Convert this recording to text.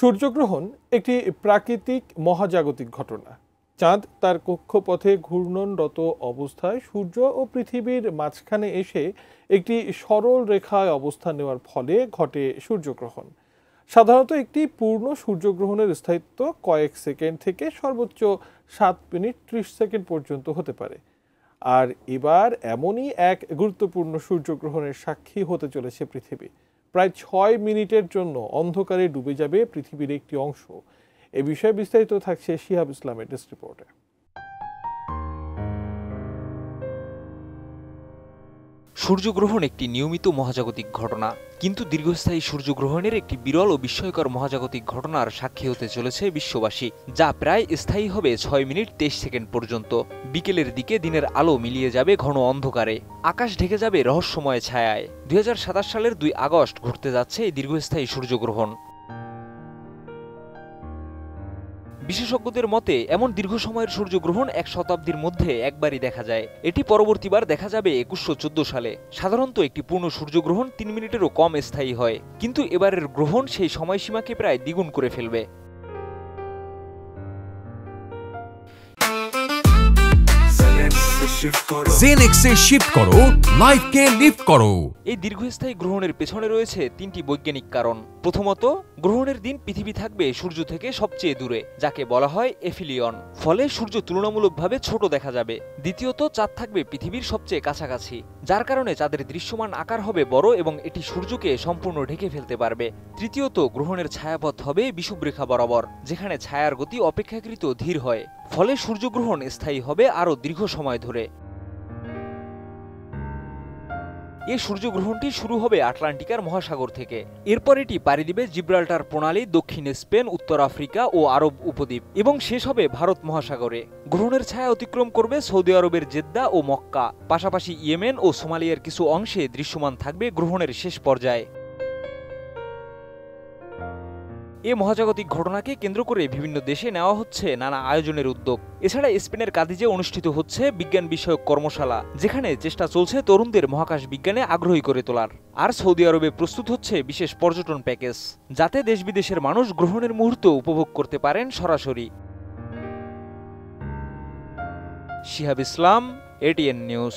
সূর্যগ্রহণ একটি প্রাকৃতিক মহাজাগতিক ঘটনা। চাঁদ তার কক্ষপথে ঘূর্ণনরত অবস্থায় সূর্য ও পৃথিবীর মাঝখানে এসে একটি সরল রেখায় অবস্থান নেওয়ার ফলে ঘটে সূর্যগ্রহণ। সাধারণত একটি পূর্ণ সূর্যগ্রহণের স্থায়িত্ব কয়েক সেকেন্ড থেকে সর্বোচ্চ 7 মিনিট 30 সেকেন্ড পর্যন্ত হতে পারে। আর এবার এমনই এক গুরুত্বপূর্ণ সূর্যগ্রহণের সাক্ষী হতে চলেছে পৃথিবী। প্রায় 6 মিনিটের জন্য অন্ধকারে ডুবে যাবে পৃথিবীর একটি অংশ। এ বিষয়ে বিস্তারিত থাকছে শিহাব ইসলামের ডেস্ক রিপোর্টে। সূর্যগ্রহণ একটি নিয়মিত মহাজাগতিক ঘটনা, কিন্তু দীর্ঘস্থায়ী সূর্যগ্রহণের একটি বিরল ও বিস্ময়কর মহাজাগতিক ঘটনার সাক্ষী হতে চলেছে বিশ্ববাসী, যা প্রায় স্থায়ী হবে 6 মিনিট 23 সেকেন্ড পর্যন্ত। বিকেলের দিকে দিনের আলো মিলিয়ে যাবে ঘন অন্ধকারে, আকাশ ঢেকে যাবে রহস্যময় ছায়ায়। 2027 সালের 2 আগস্ট ঘটতে যাচ্ছে এই দীর্ঘস্থায়ী সূর্যগ্রহণ। বিশেষজ্ঞদের মতে এমন দীর্ঘ সময়ের সূর্যগ্রহণ 1 শতাব্দীর মধ্যে একবারই দেখা যায়। এটি পরবর্তীবার দেখা যাবে 2114 সালে। সাধারণত একটি পূর্ণ সূর্যগ্রহণ 3 মিনিটেরও কম স্থায়ী হয়, কিন্তু এবারের গ্রহণ সেই সময়সীমাকে প্রায় দ্বিগুণ করে ফেলবে। জেনেক্সে শিফট করো, লাইফকে লিফট করো। এই দীর্ঘস্থায়ী গ্রহণের পেছনে রয়েছে 3টি বৈজ্ঞানিক কারণ। প্রথমত, গ্রহণের দিন পৃথিবী থাকবে সূর্য থেকে সবচেয়ে দূরে, যাকে বলা হয় এফিলিয়ন। ফলে সূর্য তুলনামূলকভাবে ছোট দেখা যাবে। দ্বিতীয়ত, চাঁদ থাকবে পৃথিবীর সবচেয়ে কাছাকাছি, যার কারণে চাঁদের দৃশ্যমান আকার হবে বড় এবং এটি সূর্যকে সম্পূর্ণ ঢেকে ফেলতে পারবে। তৃতীয়ত, গ্রহণের ছায়াপথ হবে বিষুবরেখা বরাবর, যেখানে ছায়ার গতি অপেক্ষাকৃত ধীর হয়। ফলে সূর্যগ্রহণ স্থায়ী হবে আরও দীর্ঘ সময় ধরে। এই সূর্যগ্রহণটি শুরু হবে আটলান্টিকার মহাসাগর থেকে। এরপর এটি পাড়ি দিবে জিব্রাল্টার প্রণালী, দক্ষিণ স্পেন, উত্তর আফ্রিকা ও আরব উপদ্বীপ এবং শেষ হবে ভারত মহাসাগরে। গ্রহণের ছায়া অতিক্রম করবে সৌদি আরবের জেদ্দা ও মক্কা, পাশাপাশি ইয়েমেন ও সোমালিয়ার কিছু অংশে দৃশ্যমান থাকবে গ্রহণের শেষ পর্যায়ে। এ মহাজাগতিক ঘটনাকে কেন্দ্র করে বিভিন্ন দেশে নেওয়া হচ্ছে নানা আয়োজনের উদ্যোগ। এছাড়া স্পেনের কাদিজে অনুষ্ঠিত হচ্ছে বিজ্ঞান বিষয়ক কর্মশালা, যেখানে চেষ্টা চলছে তরুণদের মহাকাশ বিজ্ঞানে আগ্রহী করে তোলার। আর সৌদি আরবে প্রস্তুত হচ্ছে বিশেষ পর্যটন প্যাকেজ, যাতে দেশ বিদেশের মানুষ গ্রহণের মুহূর্ত উপভোগ করতে পারেন সরাসরি। শিহাব ইসলাম, ATN নিউজ।